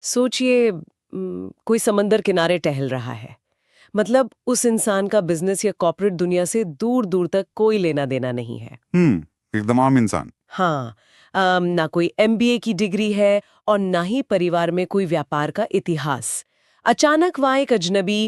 सोचिए कोई समंदर किनारे टहल रहा है। मतलब उस इंसान का बिजनेस या कॉर्पोरेट दुनिया से दूर दूर तक कोई लेना देना नहीं है। एकदम आम इंसान। हाँ, ना कोई एमबीए की डिग्री है और ना ही परिवार में कोई व्यापार का इतिहास। अचानक वहाँ एक अजनबी,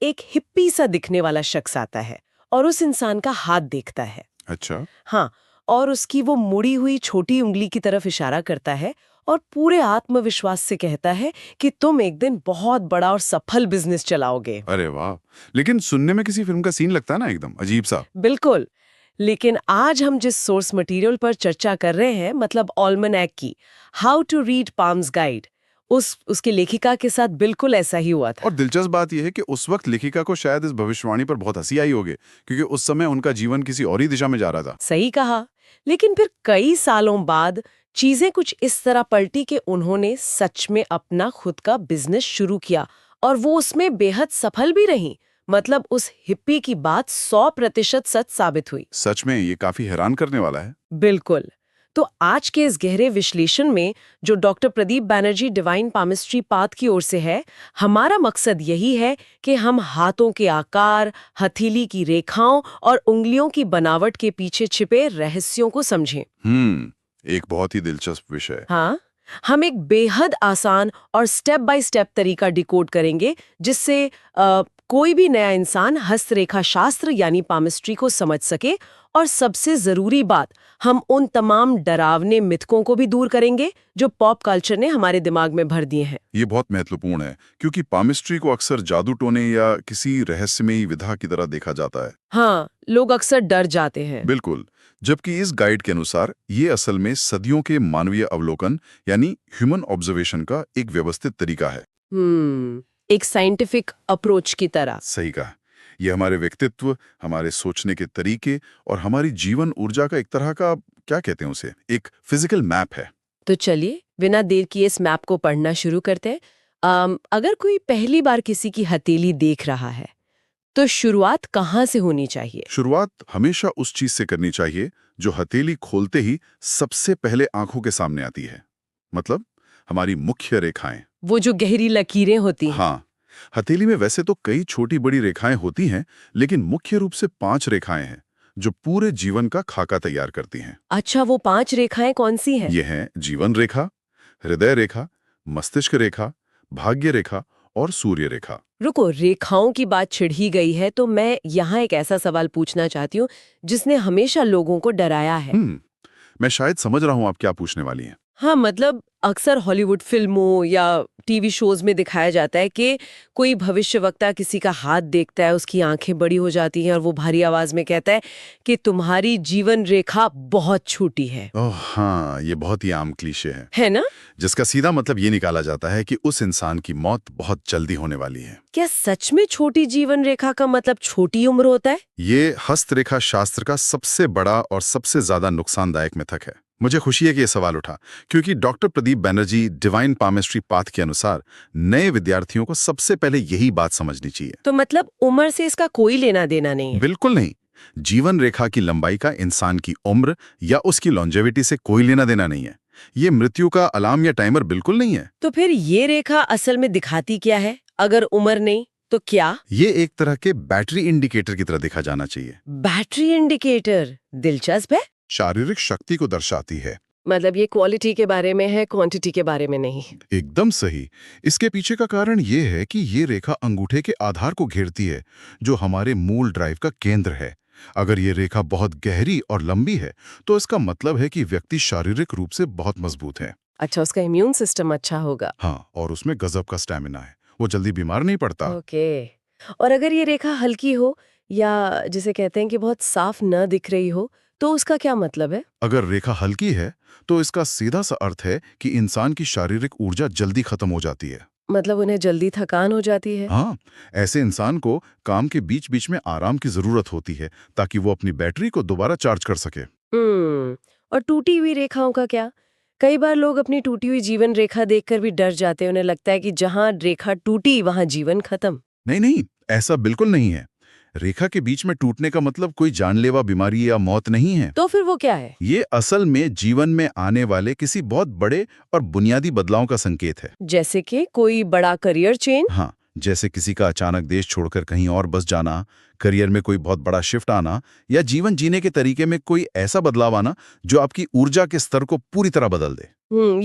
एक हिप्पी सा दिखने वाला शख्स आता है और उस इंसान का हाथ देखता है। अच्छा। हाँ, और उसकी वो मुड़ी हुई छोटी उंगली की तरफ इशारा करता है और पूरे आत्मविश्वास से कहता है कि तुम एक दिन बहुत बड़ा और सफल बिजनेस चलाओगे। अरे वाह। लेकिन सुनने में किसी फिल्म का सीन लगता है ना, एकदम अजीब सा। बिल्कुल। लेकिन आज हम जिस सोर्स मटेरियल पर चर्चा कर रहे हैं, मतलब ऑल्मनैक की how to read palms guide, उसकी लेखिका के साथ बिल्कुल ऐसा ही हुआ था। और दिलचस्प बात यह है कि उस वक्त लेखिका को शायद इस भविष्यवाणी पर बहुत हंसी आई होगी, क्योंकि उस समय उनका जीवन किसी और ही दिशा में जा रहा था। सही कहा। लेकिन फिर कई सालों बाद चीजें कुछ इस तरह पलटी कि उन्होंने सच में अपना खुद का बिजनेस शुरू किया और वो उसमें बेहद सफल भी रही। मतलब उस हिप्पी की बात 100% सच साबित हुई। सच में ये काफी हैरान करने वाला है। बिल्कुल। तो आज के इस गहरे विश्लेषण में जो doctor Pradeep Banerjee divine palmistry path की ओर से है, हमारा मकसद यही है कि हम हाथों के आकार, हथेली की रेखाओं और उंगलियों की बनावट के पीछे छिपे रहस्यों को समझें। एक बहुत ही दिलचस्प विषय। हाँ, हम एक बेहद आसान और स्टेप बाय स्टेप तरीका डिकोड करेंगे जिससे कोई भी नया इंसान हस्तरेखा शास्त्र यानी पामिस्ट्री को समझ सके। और सबसे जरूरी बात, हम उन तमाम डरावने मिथकों को भी दूर करेंगे जो पॉप कल्चर ने हमारे दिमाग में भर दिए हैं। ये बहुत महत्वपूर्ण है, क्योंकि पामिस्ट्री को अक्सर जादू टोने या किसी रहस्यमयी विधा की तरह देखा जाता है। हाँ, लोग अक्सर डर जाते हैं। बिल्कुल। जबकि इस गाइड के अनुसार ये असल में सदियों के मानवीय अवलोकन यानी ह्यूमन ऑब्जर्वेशन का एक व्यवस्थित तरीका है। एक साइंटिफिक अप्रोच की तरह। सही कहा। ये हमारे व्यक्तित्व, हमारे सोचने के तरीके और हमारी जीवन ऊर्जा का एक तरह का, क्या कहते हैं उसे, एक फिजिकल मैप है। तो चलिए बिना देर किए इस मैप को पढ़ना शुरू करते हैं। अगर कोई पहली बार किसी की हथेली देख रहा है तो शुरुआत कहाँ से होनी चाहिए? शुरुआत हमेशा उस चीज से करनी चाहिए जो हथेली खोलते ही सबसे पहले आंखों के सामने आती है। मतलब हमारी मुख्य रेखाएं। वो जो गहरी लकीरें होती हैं। हाँ, हथेली में वैसे तो कई छोटी बड़ी रेखाएं होती हैं, लेकिन मुख्य रूप से 5 रेखाएं हैं जो पूरे जीवन का खाका तैयार करती हैं। अच्छा, वो 5 रेखाएं कौन सी हैं? ये हैं जीवन रेखा, हृदय रेखा, मस्तिष्क रेखा, भाग्य रेखा और सूर्य रेखा। रुको, रेखाओं की बात छिड़ ही गई है तो मैं यहाँ एक ऐसा सवाल पूछना चाहती हूँ जिसने हमेशा लोगों को डराया है। मैं शायद समझ रहा हूं आप क्या पूछने वाली हैं। हाँ, मतलब अक्सर हॉलीवुड फिल्मों या टीवी शोज में दिखाया जाता है कि कोई भविष्यवक्ता किसी का हाथ देखता है, उसकी आंखें बड़ी हो जाती हैं और वो भारी आवाज में कहता है कि तुम्हारी जीवन रेखा बहुत छोटी है। ओह हाँ, ये बहुत ही आम क्लीशे है ना? जिसका सीधा मतलब ये निकाला जाता है कि उस इंसान की मौत बहुत जल्दी होने वाली है। क्या सच में छोटी जीवन रेखा का मतलब छोटी उम्र होता है? ये हस्तरेखा शास्त्र का सबसे बड़ा और सबसे ज्यादा नुकसानदायक मिथक है। मुझे खुशी है कि ये सवाल उठा, क्योंकि doctor Pradeep Banerjee divine palmistry path के अनुसार नए विद्यार्थियों को सबसे पहले यही बात समझनी चाहिए। तो मतलब उम्र से इसका कोई लेना देना नहीं है? बिल्कुल नहीं। जीवन रेखा की लंबाई का इंसान की उम्र या उसकी लॉन्जेविटी से कोई लेना देना नहीं है। ये मृत्यु का अलार्म या टाइमर बिल्कुल नहीं है। तो फिर ये रेखा असल में दिखाती क्या है? अगर उम्र नहीं तो क्या? ये एक तरह के बैटरी इंडिकेटर की तरह देखा जाना चाहिए। Battery indicator? दिलचस्प है। शारीरिक शक्ति को दर्शाती है। मतलब ये क्वालिटी के बारे में है, क्वांटिटी के बारे में नहीं। एकदम सही। इसके पीछे का कारण ये है कि ये रेखा अंगूठे के आधार को घेरती है, जो हमारे मूल ड्राइव का केंद्र है। अगर ये रेखा बहुत गहरी और लंबी है तो इसका मतलब है कि व्यक्ति शारीरिक रूप से बहुत मजबूत है। अच्छा, उसका इम्यून सिस्टम अच्छा होगा। हाँ, और उसमें गजब का स्टैमिना है, वो जल्दी बीमार नहीं पड़ता। ओके। और अगर ये रेखा हल्की हो या जिसे कहते हैं कि बहुत साफ न दिख रही हो, तो उसका क्या मतलब है? अगर रेखा हल्की है तो इसका सीधा सा अर्थ है कि इंसान की शारीरिक ऊर्जा जल्दी खत्म हो जाती है। मतलब उन्हें जल्दी थकान हो जाती है? हाँ, ऐसे इंसान को काम के बीच बीच में आराम की जरूरत होती है ताकि वो अपनी बैटरी को दोबारा चार्ज कर सके। और टूटी हुई रेखाओं का क्या? कई बार लोग अपनी टूटी हुई जीवन रेखा देखकर भी डर जाते हैं। उन्हें लगता है कि जहां रेखा टूटी वहां जीवन खत्म। नहीं नहीं, ऐसा बिल्कुल नहीं है। रेखा के बीच में टूटने का मतलब कोई जानलेवा बीमारी या मौत नहीं है। तो फिर वो क्या है? ये असल में जीवन में आने वाले किसी बहुत बड़े और बुनियादी बदलाव का संकेत है। जैसे कि कोई बड़ा करियर चेंज? हाँ, जैसे किसी का अचानक देश छोड़कर कहीं और बस जाना, करियर में कोई बहुत बड़ा शिफ्ट आना, या जीवन जीने के तरीके में कोई ऐसा बदलाव आना जो आपकी ऊर्जा के स्तर को पूरी तरह बदल दे।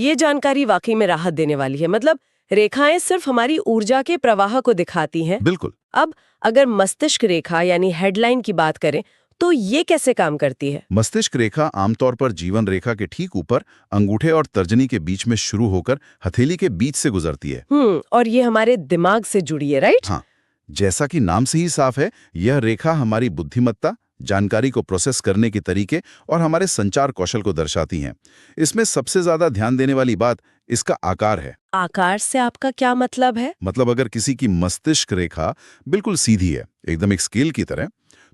ये जानकारी वाकई में राहत देने वाली है। मतलब रेखाएं सिर्फ हमारी ऊर्जा के प्रवाह को दिखाती हैं। बिल्कुल। अब अगर मस्तिष्क रेखा यानी हेडलाइन की बात करें तो ये कैसे काम करती है? मस्तिष्क रेखा आमतौर पर जीवन रेखा के ठीक ऊपर अंगूठे और तर्जनी के बीच में शुरू होकर हथेली के बीच से गुजरती है। और ये हमारे दिमाग से जुड़ी है, राइट? हाँ, जैसा कि नाम से ही साफ है, यह रेखा हमारी बुद्धिमत्ता, जानकारी को प्रोसेस करने के तरीके और हमारे संचार कौशल को दर्शाती हैं। इसमें सबसे ज्यादा ध्यान देने वाली बात इसका आकार है। आकार से आपका क्या मतलब है? मतलब अगर किसी की मस्तिष्क रेखा बिल्कुल सीधी है, एकदम एक स्केल की तरह,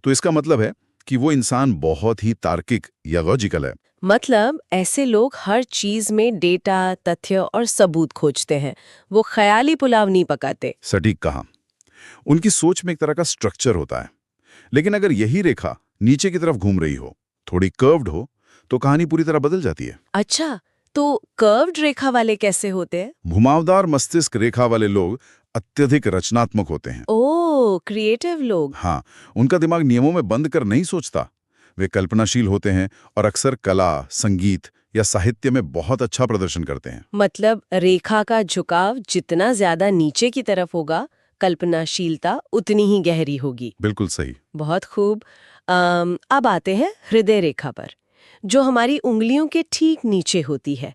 तो इसका मतलब है कि वो इंसान बहुत ही तार्किक या लॉजिकल है। मतलब ऐसे लोग हर चीज में डेटा, तथ्य और सबूत खोजते हैं। वो ख्याली पुलाव नहीं पकाते। सटीक कहा। उनकी सोच में एक तरह का स्ट्रक्चर होता है। लेकिन अगर यही रेखा नीचे की तरफ घूम रही हो, थोड़ी कर्व्ड हो, तो कहानी पूरी तरह बदल जाती है। अच्छा, तो कर्व्ड रेखा वाले कैसे होते हैं? घुमावदार मस्तिष्क रेखा वाले लोग अत्यधिक रचनात्मक होते हैं। ओह, क्रिएटिव लोग। हाँ, उनका दिमाग नियमों में बंद कर नहीं सोचता। वे कल्पनाशील होते हैं और अक्सर कला, संगीत या साहित्य में बहुत अच्छा प्रदर्शन करते हैं। मतलब रेखा का झुकाव जितना ज्यादा नीचे की तरफ होगा, कल्पनाशीलता उतनी ही गहरी होगी। बिल्कुल सही। बहुत खूब। अब आते हैं हृदय रेखा पर, जो हमारी उंगलियों के ठीक नीचे होती है।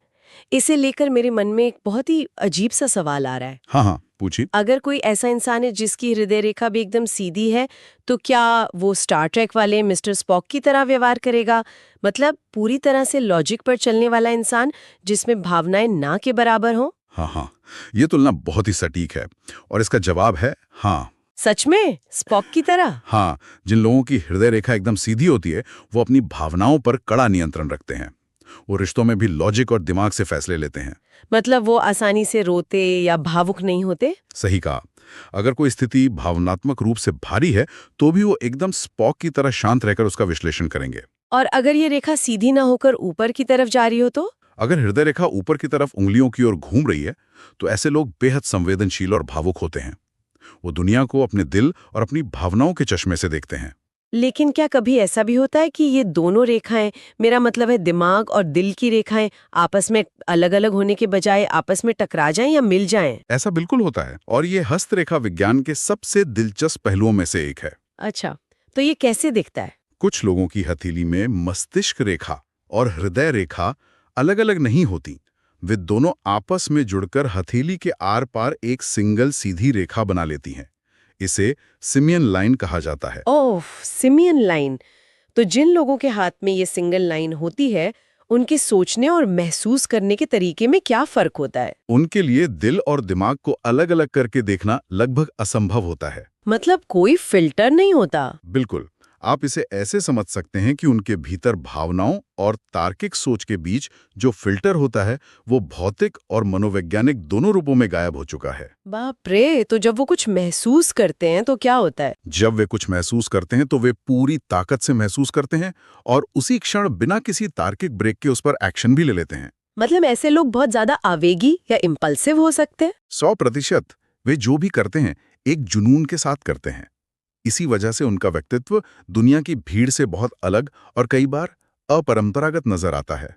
इसे लेकर मेरे मन में एक बहुत ही अजीब सा सवाल आ रहा है। हाँ, पूछिए। अगर कोई ऐसा इंसान है जिसकी हृदय रेखा भी एकदम सीधी है, तो क्या वो स्टार ट्रेक वाले मिस्टर स्पॉक की तरह व्यवहार करेगा? मतलब पूरी तरह से लॉजिक पर चलने वाला इंसान जिसमें भावनाएं ना के बराबर हो? हाँ, ये तुलना बहुत ही सटीक है और इसका जवाब है हाँ। सच में? स्पॉक की तरह? हाँ, जिन लोगों की हृदय रेखा एकदम सीधी होती है, वो अपनी भावनाओं पर कड़ा नियंत्रण रखते हैं। वो रिश्तों में भी लॉजिक और दिमाग से फैसले लेते हैं। मतलब वो आसानी से रोते या भावुक नहीं होते? सही कहा। अगर कोई स्थिति भावनात्मक रूप से भारी है, तो भी वो एकदम स्पॉक की तरह शांत रहकर उसका विश्लेषण करेंगे। और अगर ये रेखा सीधी ना होकर ऊपर की तरफ जा रही हो तो? अगर हृदय रेखा ऊपर की तरफ उंगलियों की ओर घूम रही है, तो ऐसे लोग बेहद संवेदनशील और भावुक होते हैं। वो दुनिया को अपने दिल और अपनी भावनाओं के चश्मे से देखते हैं। लेकिन क्या कभी ऐसा भी होता है कि ये दोनों रेखाएं, मेरा मतलब है दिमाग और दिल की रेखाएं, आपस में अलग-अलग होने के बजाय आपस में टकरा जाएं या मिल जाएं? ऐसा बिल्कुल होता है और ये हस्तरेखा विज्ञान के सबसे दिलचस्प पहलुओं में से एक है। अच्छा, तो ये कैसे दिखता है? कुछ लोगों की हथेली में मस्तिष्क रेखा और हृदय रेखा अलग-अलग नहीं होती। वे दोनों आपस में जुड़कर हथेली के आर पार एक सिंगल सीधी रेखा बना लेती हैं। इसे सिमियन लाइन कहा जाता है। ओह, सिमियन लाइन। तो जिन लोगों के हाथ में ये सिंगल लाइन होती है, उनके सोचने और महसूस करने के तरीके में क्या फर्क होता है? उनके लिए दिल और दिमाग को अलग-अलग करके देखना लगभग असंभव होता है। मतलब कोई फिल्टर नहीं होता? बिल्कुल। आप इसे ऐसे समझ सकते हैं कि उनके भीतर भावनाओं और तार्किक सोच के बीच जो फिल्टर होता है, वो भौतिक और मनोवैज्ञानिक दोनों रूपों में गायब हो चुका है। बाप रे, तो जब वो कुछ महसूस करते हैं तो क्या होता है? जब वे कुछ महसूस करते हैं तो वे पूरी ताकत से महसूस करते हैं और उसी क्षण बिना किसी तार्किक ब्रेक के उस पर एक्शन भी ले लेते हैं। मतलब ऐसे लोग बहुत ज्यादा आवेगी या इम्पल्सिव हो सकते हैं? 100% वे जो भी करते हैं एक जुनून के साथ करते हैं। इसी वजह से उनका व्यक्तित्व दुनिया की भीड़ से बहुत अलग और कई बार अपरंपरागत नजर आता है।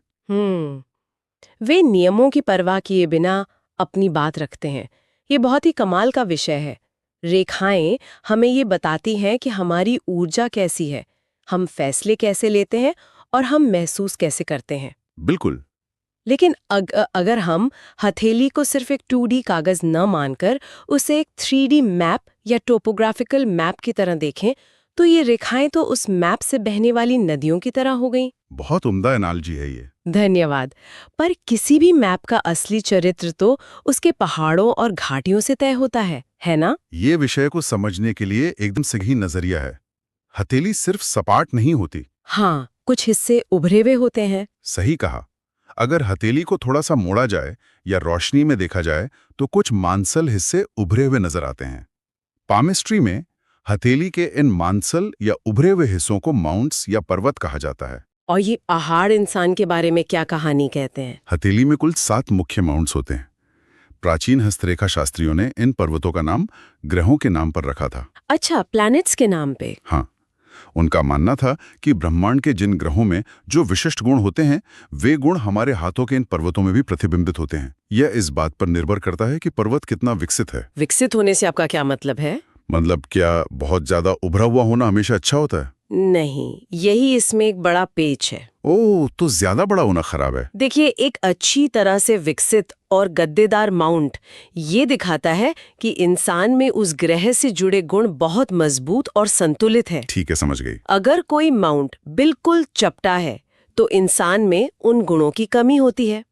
वे नियमों की परवाह किए बिना अपनी बात रखते हैं। ये बहुत ही कमाल का विषय है। रेखाएं हमें ये बताती हैं कि हमारी ऊर्जा कैसी है, हम फैसले कैसे लेते हैं और हम महसूस कैसे करते हैं। बिल्कुल। लेकिन अगर हम हथेली को सिर्फ एक 2D कागज न मानकर उसे एक 3D मैप या टोपोग्राफिकल मैप की तरह देखें, तो ये रेखाएं तो उस मैप से बहने वाली नदियों की तरह हो गईं। बहुत उम्दा एनालॉजी है ये। धन्यवाद। पर किसी भी मैप का असली चरित्र तो उसके पहाड़ों और घाटियों से तय होता है ना? ये विषय को समझने के लिए एकदम सही नजरिया है। हथेली सिर्फ सपाट नहीं होती। हाँ, कुछ हिस्से उभरे हुए होते हैं। सही कहा। अगर हथेली को थोड़ा सा मोड़ा जाए या रोशनी में देखा जाए तो कुछ मांसल हिस्से उभरे हुए नजर आते हैं। पामिस्ट्री में हथेली के इन मांसल या उभरे हुए हिस्सों को माउंट्स या पर्वत कहा जाता है। और ये पहाड़ इंसान के बारे में क्या कहानी कहते हैं? हथेली में कुल 7 मुख्य माउंट्स होते हैं। प्राचीन हस्तरेखा शास्त्रियों ने इन पर्वतों का नाम ग्रहों के नाम पर रखा था। अच्छा, प्लैनेट्स के नाम पे। हाँ, उनका मानना था कि ब्रह्मांड के जिन ग्रहों में जो विशिष्ट गुण होते हैं, वे गुण हमारे हाथों के इन पर्वतों में भी प्रतिबिंबित होते हैं। यह इस बात पर निर्भर करता है कि पर्वत कितना विकसित है। विकसित होने से आपका क्या मतलब है? मतलब क्या बहुत ज्यादा उभरा हुआ होना हमेशा अच्छा होता है? नहीं, यही इसमें एक बड़ा पेच है। ओह, तो ज्यादा बड़ा होना खराब है। देखिए, एक अच्छी तरह से विकसित और गद्देदार माउंट ये दिखाता है कि इंसान में उस ग्रह से जुड़े गुण बहुत मजबूत और संतुलित है। ठीक है, समझ गई। अगर कोई माउंट बिल्कुल चपटा है तो इंसान में उन गुणों की कमी होती है।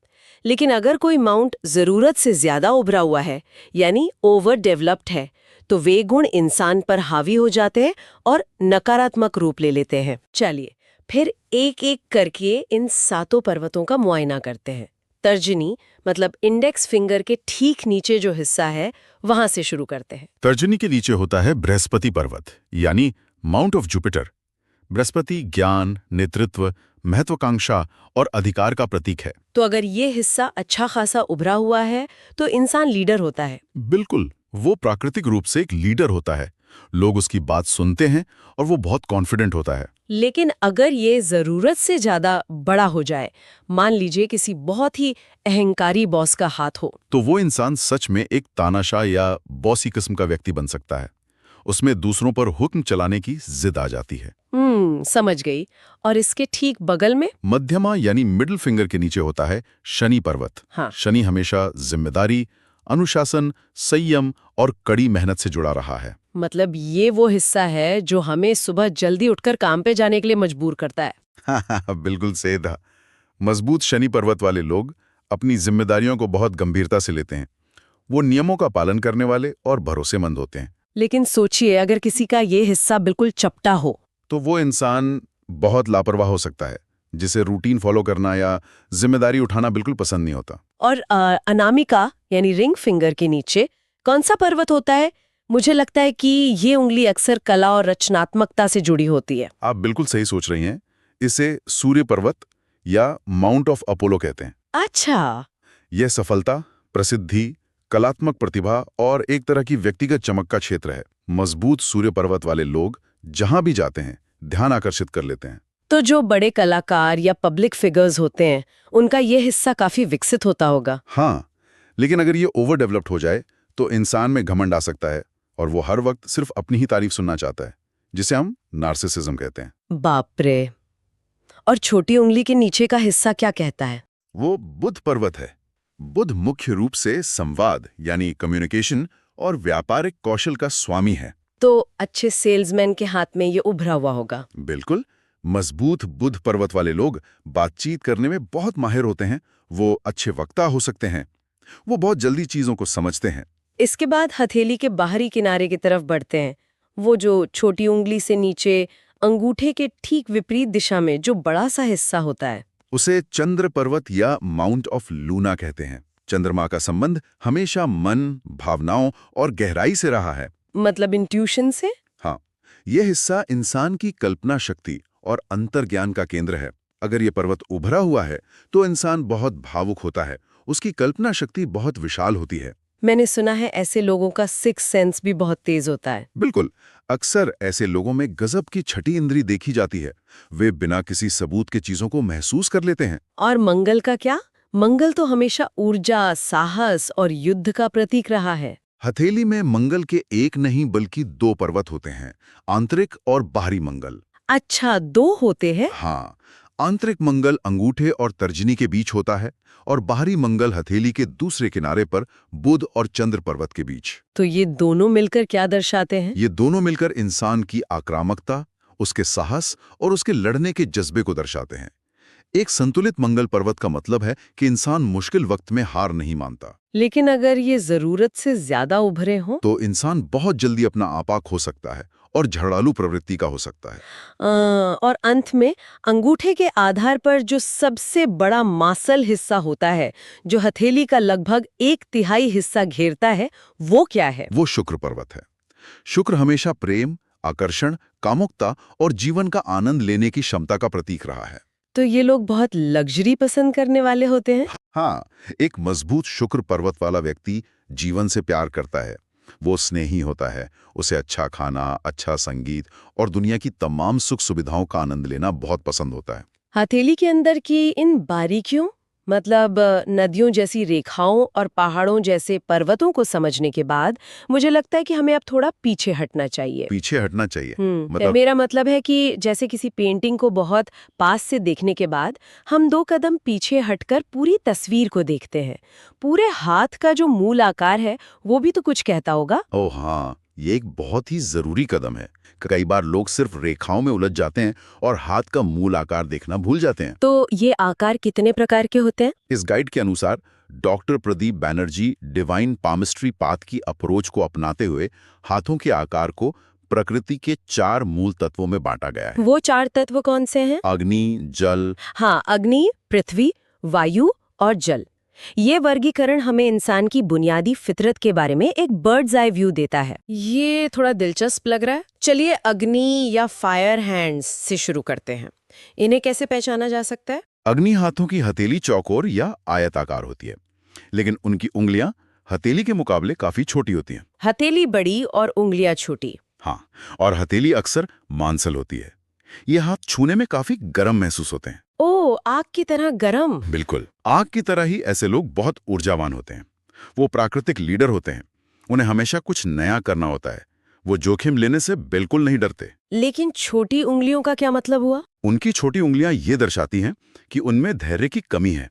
लेकिन अगर कोई माउंट जरूरत से ज्यादा उभरा हुआ है, यानी ओवर डेवलप्ड है, तो वे गुण इंसान पर हावी हो जाते हैं और नकारात्मक रूप ले लेते हैं। चलिए फिर एक एक करके इन 7 पर्वतों का मुआयना करते हैं। तर्जनी मतलब इंडेक्स फिंगर के ठीक नीचे जो हिस्सा है, वहां से शुरू करते हैं। तर्जनी के नीचे होता है बृहस्पति पर्वत, यानी माउंट ऑफ जुपिटर। बृहस्पति ज्ञान, नेतृत्व, महत्वाकांक्षा और अधिकार का प्रतीक है। तो अगर ये हिस्सा अच्छा खासा उभरा हुआ है तो इंसान लीडर होता है। बिल्कुल, वो प्राकृतिक रूप से एक लीडर होता है। लोग उसकी बात सुनते हैं और वो बहुत कॉन्फिडेंट होता है। लेकिन अगर ये जरूरत से ज्यादा बड़ा हो जाए, मान लीजिए किसी बहुत ही अहंकारी बॉस का हाथ हो, तो वो इंसान सच में एक तानाशाह या बॉसी किस्म का व्यक्ति बन सकता है। उसमें दूसरों पर हुक्म चलाने की जिद आ जाती है। समझ गई। और इसके ठीक बगल में मध्यमा यानी मिडिल फिंगर के नीचे होता है शनि पर्वत। हाँ। शनि हमेशा जिम्मेदारी, अनुशासन, संयम और कड़ी मेहनत से जुड़ा रहा है। मतलब ये वो हिस्सा है जो हमें सुबह जल्दी उठकर काम पे जाने के लिए मजबूर करता है। हाँ, बिल्कुल सही था। मजबूत शनि पर्वत वाले लोग अपनी जिम्मेदारियों को बहुत गंभीरता से लेते हैं। वो नियमों का पालन करने वाले और भरोसेमंद होते हैं। लेकिन सोचिए, अगर किसी का ये हिस्सा बिल्कुल चपटा हो तो वो इंसान बहुत लापरवाह हो सकता है, जिसे रूटीन फॉलो करना या जिम्मेदारी उठाना बिल्कुल पसंद नहीं होता। और अनामिका यानी रिंग फिंगर के नीचे कौन सा पर्वत होता है? मुझे लगता है कि ये उंगली अक्सर कला और रचनात्मकता से जुड़ी होती है। आप बिल्कुल सही सोच रही हैं। इसे सूर्य पर्वत या माउंट ऑफ अपोलो कहते हैं। अच्छा। यह सफलता, प्रसिद्धि, कलात्मक प्रतिभा और एक तरह की व्यक्तिगत चमक का क्षेत्र है। मजबूत सूर्य पर्वत वाले लोग जहां भी जाते हैं, ध्यान आकर्षित कर लेते हैं। तो जो बड़े कलाकार या पब्लिक फिगर्स होते हैं, उनका ये हिस्सा काफी विकसित होता होगा। हाँ, लेकिन अगर ये ओवर डेवलप्ड हो जाए तो इंसान में घमंड आ सकता है और वो हर वक्त सिर्फ अपनी ही तारीफ सुनना चाहता है, जिसे हम नार्सिसिज्म कहते हैं। बाप रे। और छोटी उंगली के नीचे का हिस्सा क्या कहता है? वो बुध पर्वत है। बुध मुख्य रूप से संवाद यानी कम्युनिकेशन और व्यापारिक कौशल का स्वामी है। तो अच्छे सेल्समैन के हाथ में ये उभरा हुआ होगा। बिल्कुल, मजबूत बुध पर्वत वाले लोग बातचीत करने में बहुत माहिर होते हैं। वो अच्छे वक्ता हो सकते हैं। वो बहुत जल्दी चीजों को समझते हैं। इसके बाद हथेली के बाहरी किनारे की तरफ बढ़ते हैं। वो जो छोटी उंगली से नीचे अंगूठे के ठीक विपरीत दिशा में जो बड़ा सा हिस्सा होता है, उसे चंद्र पर्वत या माउंट ऑफ लूना कहते हैं। चंद्रमा का संबंध हमेशा मन, भावनाओं और गहराई से रहा है। मतलब इंट्यूशन से। हाँ, यह हिस्सा इंसान की कल्पना शक्ति और अंतर्ज्ञान का केंद्र है। अगर ये पर्वत उभरा हुआ है तो इंसान बहुत भावुक होता है। उसकी कल्पना शक्ति बहुत विशाल होती है। मैंने सुना है ऐसे लोगों का सिक्स सेंस भी बहुत तेज होता है। बिल्कुल, अक्सर ऐसे लोगों में गजब की छठी इंद्री देखी जाती है। वे बिना किसी सबूत के चीजों को महसूस कर लेते हैं। और मंगल का क्या? मंगल तो हमेशा ऊर्जा, साहस और युद्ध का प्रतीक रहा है। हथेली में मंगल के एक नहीं बल्कि 2 पर्वत होते हैं, आंतरिक और बाहरी मंगल। अच्छा, 2 होते हैं? हाँ, आंतरिक मंगल अंगूठे और तर्जनी के बीच होता है और बाहरी मंगल हथेली के दूसरे किनारे पर बुध और चंद्र पर्वत के बीच। तो ये दोनों मिलकर क्या दर्शाते हैं? ये दोनों मिलकर इंसान की आक्रामकता, उसके साहस और उसके लड़ने के जज्बे को दर्शाते हैं। एक संतुलित मंगल पर्वत का मतलब है कि इंसान मुश्किल वक्त में हार नहीं मानता। लेकिन अगर ये जरूरत से ज्यादा उभरे हों तो इंसान बहुत जल्दी अपना आपा खो सकता है और झड़ालू प्रवृत्ति का हो सकता है। और अंत में अंगूठे के आधार पर जो सबसे बड़ा मासल हिस्सा होता है, जो हथेली का लगभग 1/3 हिस्सा घेरता है, वो क्या है? वो शुक्र पर्वत है। शुक्र हमेशा प्रेम, आकर्षण, कामुकता और जीवन का आनंद लेने की क्षमता का प्रतीक रहा है। तो ये लोग बहुत लग्जरी पसंद करने वाले होते हैं। हाँ, एक मजबूत शुक्र पर्वत वाला व्यक्ति जीवन से प्यार करता है। वो स्नेही होता है, उसे अच्छा खाना, अच्छा संगीत और दुनिया की तमाम सुख सुविधाओं का आनंद लेना बहुत पसंद होता है। हथेली के अंदर की इन बारीकियों, मतलब नदियों जैसी रेखाओं और पहाड़ों जैसे पर्वतों को समझने के बाद मुझे लगता है कि हमें अब थोड़ा पीछे हटना चाहिए। पीछे हटना चाहिए। मतलब मेरा मतलब है कि जैसे किसी पेंटिंग को बहुत पास से देखने के बाद हम 2 कदम पीछे हटकर पूरी तस्वीर को देखते हैं। पूरे हाथ का जो मूल आकार है वो भी तो कुछ कहता होगा। ओह हाँ, ये एक बहुत ही जरूरी कदम है। कई बार लोग सिर्फ रेखाओं में उलझ जाते हैं और हाथ का मूल आकार देखना भूल जाते हैं। तो ये आकार कितने प्रकार के होते हैं? इस गाइड के अनुसार doctor Pradeep Banerjee divine palmistry path की अप्रोच को अपनाते हुए हाथों के आकार को प्रकृति के 4 मूल तत्वों में बांटा गया है। वो 4 तत्व कौन से हैं? अग्नि, जल। हाँ, अग्नि, पृथ्वी, वायु और जल। ये वर्गीकरण हमें इंसान की बुनियादी फितरत के बारे में एक बर्ड्स आई व्यू देता है। ये थोड़ा दिलचस्प लग रहा है। चलिए अग्नि या फायर हैंड्स से शुरू करते हैं। इन्हें कैसे पहचाना जा सकता है? अग्नि हाथों की हथेली चौकोर या आयताकार होती है, लेकिन उनकी उंगलियां हथेली के मुकाबले काफी छोटी होती हैं। हथेली बड़ी और उंगलियां छोटी। हाँ, और हथेली अक्सर मांसल होती है। ये हाथ छूने में काफी गर्म महसूस होते हैं। ओ, आग की तरह गरम। बिल्कुल, आग की तरह ही ऐसे लोग बहुत ऊर्जावान होते हैं। वो प्राकृतिक लीडर होते हैं। उन्हें हमेशा कुछ नया करना होता है। वो जोखिम लेने से बिल्कुल नहीं डरते। लेकिन छोटी उंगलियों का क्या मतलब हुआ? उनकी छोटी उंगलियां ये दर्शाती हैं कि उनमें धैर्य की कमी है।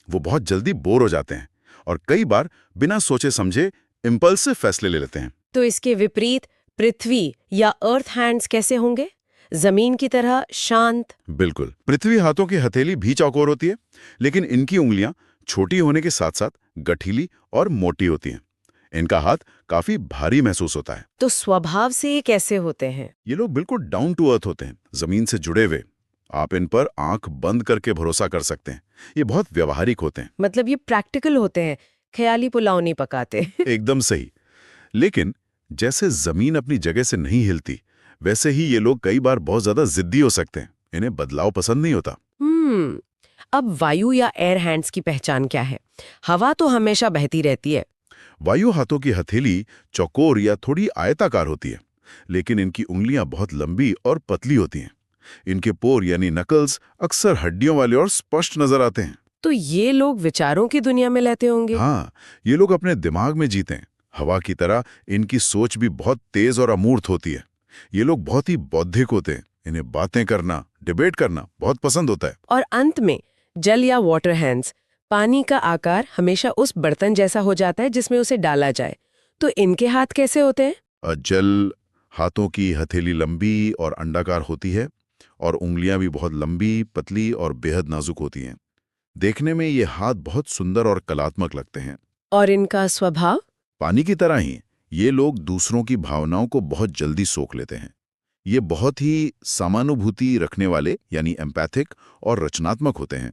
वो बहुत जल्दी बोर हो जाते हैं और कई बार बिना सोचे समझे इम्पल्सिव फैसले ले लेते हैं। तो इसके विपरीत पृथ्वी या अर्थ हैंड्स कैसे होंगे? जमीन की तरह शांत। बिल्कुल, पृथ्वी हाथों की हथेली भी चौकोर होती है, लेकिन इनकी उंगलियां छोटी होने के साथ साथ गठीली और मोटी होती हैं। इनका हाथ काफी भारी महसूस होता है। तो स्वभाव से ये कैसे होते हैं? ये लोग बिल्कुल डाउन टू अर्थ होते हैं, जमीन से जुड़े हुए। आप इन पर आंख बंद करके भरोसा कर सकते हैं। ये बहुत व्यवहारिक होते हैं। मतलब ये प्रैक्टिकल होते हैं, ख्याली पुलाव नहीं पकाते। एकदम सही। लेकिन जैसे जमीन अपनी जगह से नहीं हिलती, वैसे ही ये लोग कई बार बहुत ज्यादा जिद्दी हो सकते हैं। इन्हें बदलाव पसंद नहीं होता। अब वायु या एयर हैंड्स की पहचान क्या है? हवा तो हमेशा बहती रहती है। वायु हाथों की हथेली चौकोर या थोड़ी आयताकार होती है, लेकिन इनकी उंगलियां बहुत लंबी और पतली होती हैं। इनके पोर यानी नकल्स अक्सर हड्डियों वाले और स्पष्ट नजर आते हैं। तो ये लोग विचारों की दुनिया में लेते होंगे। हाँ, ये लोग अपने दिमाग में जीते हैं। हवा की तरह इनकी सोच भी बहुत तेज और अमूर्त होती है। ये लोग बहुत ही बौद्धिक होते हैं। इन्हें बातें करना, डिबेट करना बहुत पसंद होता है। और अंत में जल या वाटर हैंड्स। पानी का आकार हमेशा उस बर्तन जैसा हो जाता है जिसमें उसे डाला जाए। तो इनके हाथ कैसे होते हैं? जल हाथों की हथेली लंबी और अंडाकार होती है और उंगलियां भी बहुत लंबी, पतली और बेहद नाजुक होती हैं। देखने में ये हाथ बहुत सुंदर और कलात्मक लगते हैं। और इनका स्वभाव? पानी की तरह ही ये लोग दूसरों की भावनाओं को बहुत जल्दी सोख लेते हैं। ये बहुत ही समानुभूति रखने वाले यानी एम्पैथिक और रचनात्मक होते हैं।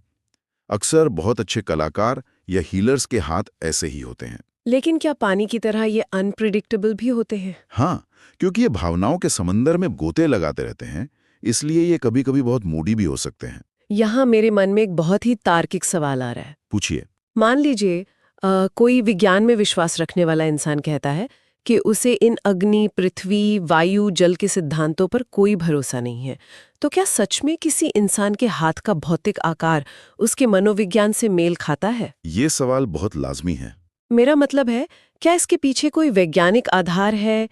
अक्सर बहुत अच्छे कलाकार या हीलर्स के हाथ ऐसे ही होते हैं। लेकिन क्या पानी की तरह ये अनप्रिडिक्टेबल भी होते हैं? हाँ, क्योंकि ये भावनाओं के समंदर में गोते लगाते रहते हैं, इसलिए ये कभी-कभी बहुत मूडी भी हो सकते हैं। यहाँ मेरे मन में एक बहुत ही तार्किक सवाल आ रहा है। पूछिए। मान लीजिए कोई विज्ञान में विश्वास रखने वाला इंसान कहता है कि उसे इन अग्नि, पृथ्वी, वायु, जल के सिद्धांतों पर कोई भरोसा नहीं है। तो क्या सच में किसी इंसान के हाथ का भौतिक आकार उसके मनोविज्ञान से मेल खाता है? ये सवाल बहुत लाजमी है। मेरा मतलब है, क्या इसके पीछे कोई वैज्ञानिक आधार है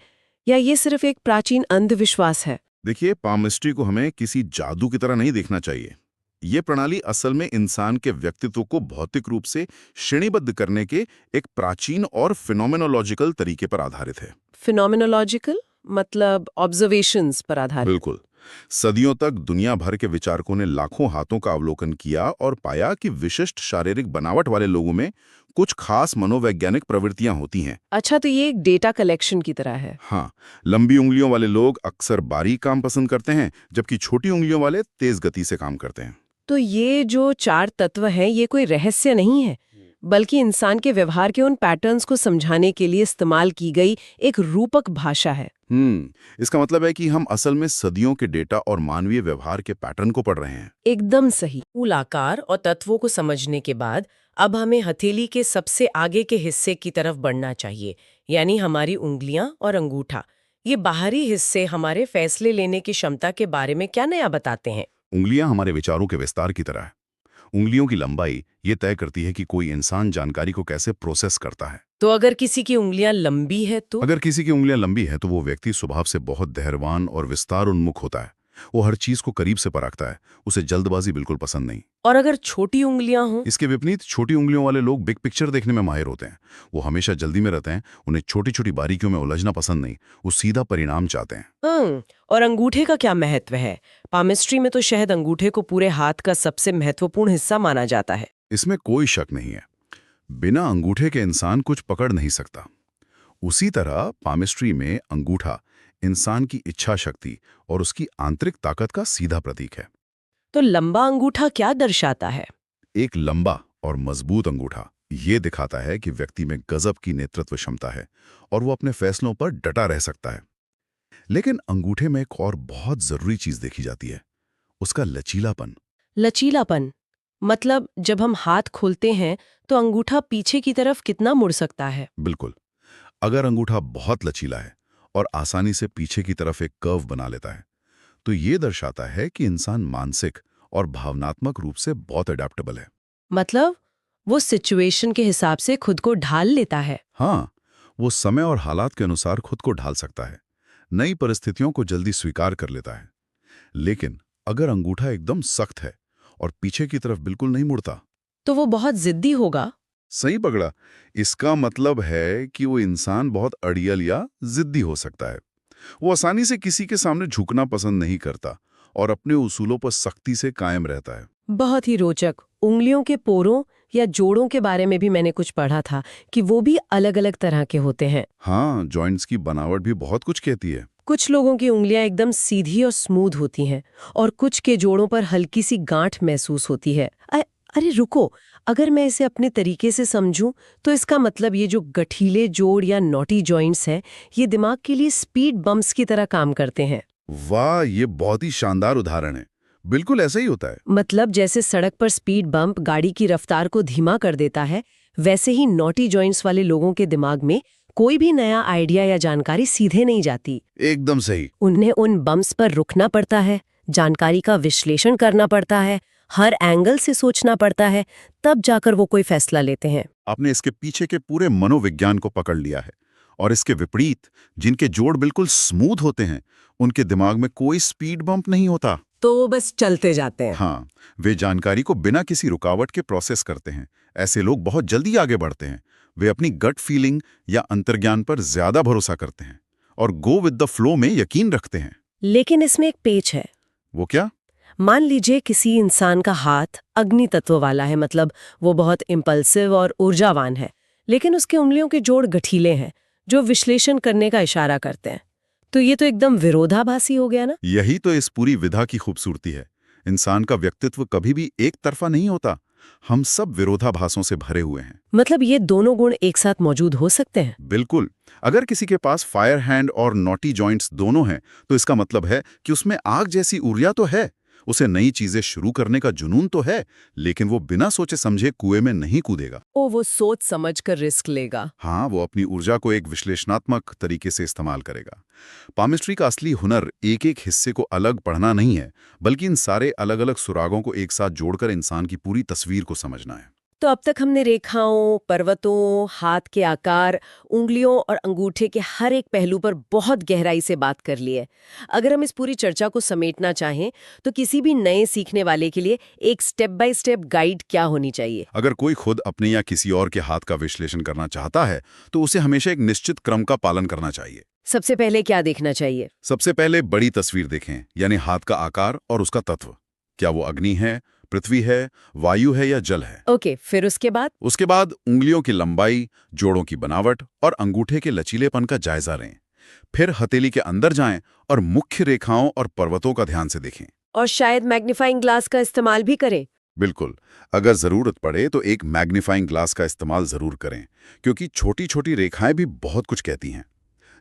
या ये सिर्फ एक प्राचीन अंधविश्वास है? देखिए, पामिस्ट्री को हमें किसी जादू की तरह नहीं देखना चाहिए। ये प्रणाली असल में इंसान के व्यक्तित्व को भौतिक रूप से श्रेणीबद्ध करने के एक प्राचीन और फिनोमेनोलॉजिकल तरीके पर आधारित है। फिनोमेनोलॉजिकल मतलब ऑब्जर्वेशंस पर आधारित? बिल्कुल। सदियों तक दुनिया भर के विचारकों ने लाखों हाथों का अवलोकन किया और पाया कि विशिष्ट शारीरिक बनावट वाले लोगों में कुछ खास मनोवैज्ञानिक प्रवृत्तियां होती हैं। अच्छा, तो ये एक डेटा कलेक्शन की तरह है। हाँ, लंबी उंगलियों वाले लोग अक्सर बारीक काम पसंद करते हैं, जबकि छोटी उंगलियों वाले तेज गति से काम करते हैं। तो ये जो 4 तत्व हैं, ये कोई रहस्य नहीं है, बल्कि इंसान के व्यवहार के उन पैटर्न्स को समझाने के लिए इस्तेमाल की गई एक रूपक भाषा है। इसका मतलब है कि हम असल में सदियों के डेटा और मानवीय व्यवहार के पैटर्न को पढ़ रहे हैं। एकदम सही। मूल आकार और तत्वों को समझने के बाद अब हमें हथेली के सबसे आगे के हिस्से की तरफ बढ़ना चाहिए, यानी हमारी उंगलियां और अंगूठा। ये बाहरी हिस्से हमारे फैसले लेने की क्षमता के बारे में क्या नया बताते हैं? उंगलियां हमारे विचारों के विस्तार की तरह है। उंगलियों की लंबाई ये तय करती है कि कोई इंसान जानकारी को कैसे प्रोसेस करता है। तो अगर किसी की उंगलियां लंबी है तो? अगर किसी की उंगलियां लंबी है तो वो व्यक्ति स्वभाव से बहुत धैर्यवान और विस्तार उन्मुख होता है। वो हर चीज को करीब से परखता है। उसे जल्दबाजी बिल्कुल पसंद नहीं। और अगर छोटी उंगलियां हों? इसके विपरीत छोटी उंगलियों वाले लोग बिग पिक्चर देखने में माहिर होते हैं। वो हमेशा जल्दी में रहते हैं। उन्हें छोटी छोटी बारीकियों में उलझना पसंद नहीं। वो सीधा परिणाम चाहते हैं। और अंगूठे का क्या महत्व है? पामिस्ट्री में तो शायद अंगूठे को पूरे हाथ का सबसे महत्वपूर्ण हिस्सा माना जाता है। इसमें कोई शक नहीं है। बिना अंगूठे के इंसान कुछ पकड़ नहीं सकता। उसी तरह पामिस्ट्री में अंगूठा इंसान की इच्छा शक्ति और उसकी आंतरिक ताकत का सीधा प्रतीक है। तो लंबा अंगूठा क्या दर्शाता है? एक लंबा और मजबूत अंगूठा ये दिखाता है कि व्यक्ति में गजब की नेतृत्व क्षमता है और वो अपने फैसलों पर डटा रह सकता है। लेकिन अंगूठे में एक और बहुत जरूरी चीज देखी जाती है, उसका लचीलापन। लचीलापन मतलब जब हम हाथ खोलते हैं तो अंगूठा पीछे की तरफ कितना मुड़ सकता है? बिल्कुल। अगर अंगूठा बहुत लचीला है और आसानी से पीछे की तरफ एक कर्व बना लेता है तो ये दर्शाता है कि इंसान मानसिक और भावनात्मक रूप से बहुत अडेप्टेबल है। मतलब वो सिचुएशन के हिसाब से खुद को ढाल लेता है। हाँ, वो समय और हालात के अनुसार खुद को ढाल सकता है, नई परिस्थितियों को जल्दी स्वीकार कर लेता है। लेकिन अगर अंगूठा एकदम सख्त है और पीछे की तरफ बिल्कुल नहीं मुड़ता तो वो बहुत जिद्दी होगा। सही पकड़ा। इसका मतलब है कि वो इंसान बहुत अड़ियल या जिद्दी हो सकता है। वो आसानी से किसी के सामने झुकना पसंद नहीं करता और अपने उसूलों पर सख्ती से कायम रहता है। बहुत ही रोचक। उंगलियों के पोरों या जोड़ों के बारे में भी मैंने कुछ पढ़ा था कि वो भी अलग अलग तरह के होते हैं। हाँ, जॉइंट्स की बनावट भी बहुत कुछ कहती है। कुछ लोगों की उंगलियां एकदम सीधी और स्मूथ होती हैं और कुछ के जोड़ों पर हल्की सी गांठ महसूस होती है। अरे रुको, अगर मैं इसे अपने तरीके से समझूं तो इसका मतलब ये जो गठीले जोड़ या नॉटी जॉइंट्स हैं, ये दिमाग के लिए स्पीड बम्प्स की तरह काम करते हैं। वाह, ये बहुत ही शानदार उदाहरण है। बिल्कुल ऐसा ही होता है। मतलब जैसे सड़क पर स्पीड बम्प गाड़ी की रफ्तार को धीमा कर देता है, वैसे ही नॉटी जॉइंट्स वाले लोगों के दिमाग में कोई भी नया आइडिया या जानकारी सीधे नहीं जाती। एकदम सही। उन्हें उन बम्प्स पर रुकना पड़ता है, जानकारी का विश्लेषण करना पड़ता है, हर एंगल से सोचना पड़ता है, तब जाकर वो कोई फैसला लेते हैं। आपने इसके पीछे के पूरे मनोविज्ञान को पकड़ लिया है। और इसके विपरीत, जिनके जोड़ बिल्कुल स्मूथ होते हैं, उनके दिमाग में कोई स्पीड बम्प नहीं होता। तो वो बस चलते जाते हैं। हाँ, वे जानकारी को बिना किसी रुकावट के प्रोसेस करते हैं। ऐसे लोग बहुत जल्दी आगे बढ़ते हैं। वे अपनी गट फीलिंग या अंतर्ज्ञान पर ज्यादा भरोसा करते हैं और गो विद द फ्लो में यकीन रखते हैं। लेकिन इसमें एक पेच है। वो क्या? मान लीजिए किसी इंसान का हाथ अग्नि तत्व वाला है, मतलब वो बहुत इम्पल्सिव और ऊर्जावान है, लेकिन उसके उंगलियों के जोड़ गठीले हैं जो विश्लेषण करने का इशारा करते हैं। तो ये तो एकदम विरोधाभासी हो गया ना। यही तो इस पूरी विधा की खूबसूरती है। इंसान का व्यक्तित्व कभी भी एक तरफा नहीं होता। हम सब विरोधाभासों से भरे हुए हैं। मतलब ये दोनों गुण एक साथ मौजूद हो सकते हैं। बिल्कुल। अगर किसी के पास फायर हैंड और नॉटी जॉइंट्स दोनों हैं तो इसका मतलब है कि उसमें आग जैसी ऊर्जा तो है, उसे नई चीजें शुरू करने का जुनून तो है, लेकिन वो बिना सोचे समझे कुएं में नहीं कूदेगा। वो सोच समझ कर रिस्क लेगा। हाँ, वो अपनी ऊर्जा को एक विश्लेषणात्मक तरीके से इस्तेमाल करेगा। पामिस्ट्री का असली हुनर एक एक हिस्से को अलग पढ़ना नहीं है, बल्कि इन सारे अलग अलग सुरागों को एक साथ जोड़कर इंसान की पूरी तस्वीर को समझना है। तो अब तक हमने रेखाओं, पर्वतों, हाथ के आकार, उंगलियों और अंगूठे के हर एक पहलू पर बहुत गहराई से बात कर ली है। अगर हम इस पूरी चर्चा को समेटना चाहें तो किसी भी नए सीखने वाले के लिए एक स्टेप बाय स्टेप गाइड क्या होनी चाहिए? अगर कोई खुद अपने या किसी और के हाथ का विश्लेषण करना चाहता है तो उसे हमेशा एक निश्चित क्रम का पालन करना चाहिए। सबसे पहले क्या देखना चाहिए? सबसे पहले बड़ी तस्वीर देखें, यानी हाथ का आकार और उसका तत्व। क्या वो अग्नि है, पृथ्वी है, वायु है या जल है? ओके, फिर उसके बाद उंगलियों की लंबाई, जोड़ों की बनावट और अंगूठे के लचीलेपन का जायजा लें। फिर हथेली के अंदर जाएं और मुख्य रेखाओं और पर्वतों का ध्यान से देखें। और शायद मैग्नीफाइंग ग्लास का इस्तेमाल भी करें। बिल्कुल। अगर जरूरत पड़े तो एक मैग्नीफाइंग ग्लास का इस्तेमाल जरूर करें, क्योंकि छोटी छोटी रेखाएं भी बहुत कुछ कहती हैं।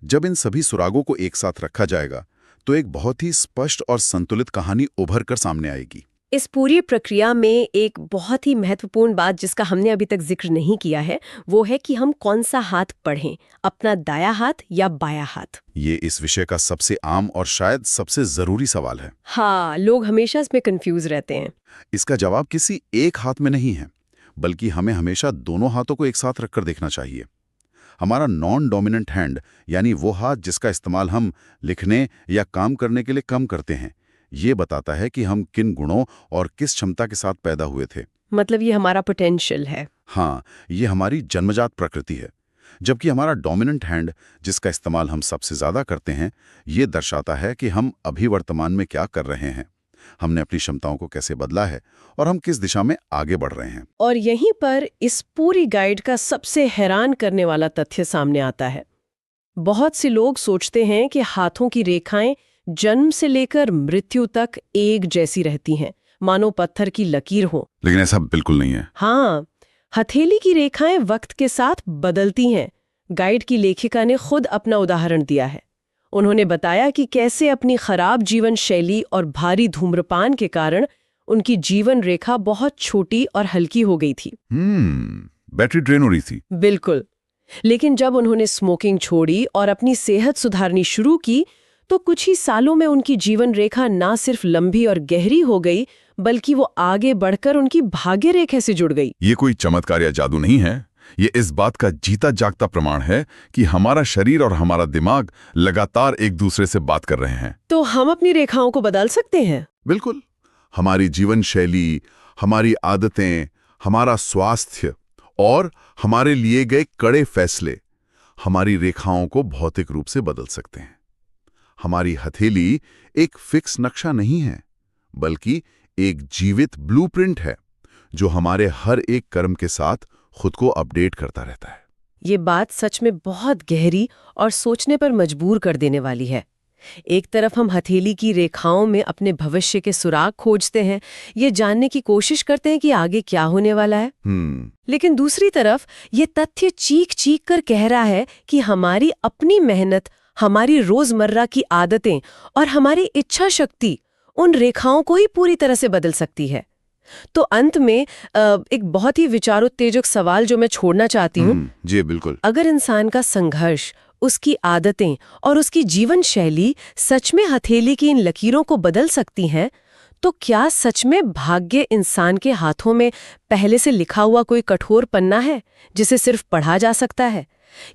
जब इन सभी सुरागों को एक साथ रखा जाएगा तो एक बहुत ही स्पष्ट और संतुलित कहानी उभर कर सामने आएगी। इस पूरी प्रक्रिया में एक बहुत ही महत्वपूर्ण बात जिसका हमने अभी तक जिक्र नहीं किया है, वो है कि हम कौन सा हाथ पढ़ें, अपना दायां हाथ या बायां हाथ। ये इस विषय का सबसे आम और शायद सबसे जरूरी सवाल है। हाँ, लोग हमेशा इसमें कंफ्यूज रहते हैं। इसका जवाब किसी एक हाथ में नहीं है, बल्कि हमें हमेशा दोनों हाथों को एक साथ रखकर देखना चाहिए। हमारा नॉन डोमिनेंट हैंड, यानी वो हाथ जिसका इस्तेमाल हम लिखने या काम करने के लिए कम करते हैं, ये बताता है कि हम किन गुणों और किस क्षमता के साथ पैदा हुए थे। मतलब ये हमारा पोटेंशियल है। हाँ, ये हमारी जन्मजात प्रकृति है। जबकि हमारा डोमिनेंट हैंड, जिसका इस्तेमाल हम सबसे ज्यादा करते हैं, ये दर्शाता है कि हम अभी वर्तमान में क्या कर रहे हैं, हमने अपनी क्षमताओं को कैसे बदला है और हम किस दिशा में आगे बढ़ रहे हैं। और यहीं पर इस पूरी गाइड का सबसे हैरान करने वाला तथ्य सामने आता है। बहुत से लोग सोचते हैं कि हाथों की रेखाएं जन्म से लेकर मृत्यु तक एक जैसी रहती हैं, मानो पत्थर की लकीर हो। लेकिन ऐसा बिल्कुल नहीं है। हाँ, हथेली की रेखाएं वक्त के साथ बदलती हैं। गाइड की लेखिका ने खुद अपना उदाहरण दिया है। उन्होंने बताया कि कैसे अपनी खराब जीवन शैली और भारी धूम्रपान के कारण उनकी जीवन रेखा बहुत छोटी और हल्की हो गई थी। बैटरी ड्रेन हो रही थी। बिल्कुल। लेकिन जब उन्होंने स्मोकिंग छोड़ी और अपनी सेहत सुधारनी शुरू की, तो कुछ ही सालों में उनकी जीवन रेखा ना सिर्फ लंबी और गहरी हो गई, बल्कि वो आगे बढ़कर उनकी भाग्य रेखा से जुड़ गई। ये कोई चमत्कार या जादू नहीं है, ये इस बात का जीता जागता प्रमाण है कि हमारा शरीर और हमारा दिमाग लगातार एक दूसरे से बात कर रहे हैं। तो हम अपनी रेखाओं को बदल सकते हैं। बिल्कुल। हमारी जीवन शैली, हमारी आदतें, हमारा स्वास्थ्य और हमारे लिए गए कड़े फैसले हमारी रेखाओं को भौतिक रूप से बदल सकते हैं। हमारी हथेली एक फिक्स नक्शा नहीं है, बल्कि एक जीवित ब्लूप्रिंट है जो हमारे हर एक कर्म के साथ खुद को अपडेट करता रहता है। ये बात सच में बहुत गहरी और सोचने पर मजबूर कर देने वाली है। एक तरफ हम हथेली की रेखाओं में अपने भविष्य के सुराग खोजते हैं, ये जानने की कोशिश करते हैं कि आगे क्या होने वाला है। लेकिन दूसरी तरफ ये तथ्य चीख चीख कर कह रहा है कि हमारी अपनी मेहनत, हमारी रोजमर्रा की आदतें और हमारी इच्छा शक्ति उन रेखाओं को ही पूरी तरह से बदल सकती है। तो अंत में एक बहुत ही विचारोत्तेजक सवाल जो मैं छोड़ना चाहती हूँ। जी बिल्कुल। अगर इंसान का संघर्ष, उसकी आदतें और उसकी जीवन शैली सच में हथेली की इन लकीरों को बदल सकती हैं, तो क्या सच में भाग्य इंसान के हाथों में पहले से लिखा हुआ कोई कठोर पन्ना है जिसे सिर्फ पढ़ा जा सकता है?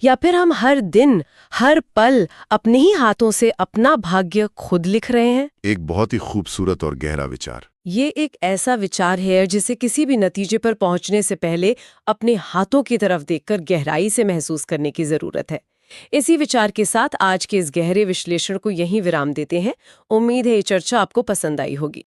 या फिर हम हर दिन, हर पल अपने ही हाथों से अपना भाग्य खुद लिख रहे हैं? एक बहुत ही खूबसूरत और गहरा विचार। ये एक ऐसा विचार है जिसे किसी भी नतीजे पर पहुंचने से पहले अपने हाथों की तरफ देखकर गहराई से महसूस करने की जरूरत है। इसी विचार के साथ आज के इस गहरे विश्लेषण को यहीं विराम देते हैं। उम्मीद है ये चर्चा आपको पसंद आई होगी।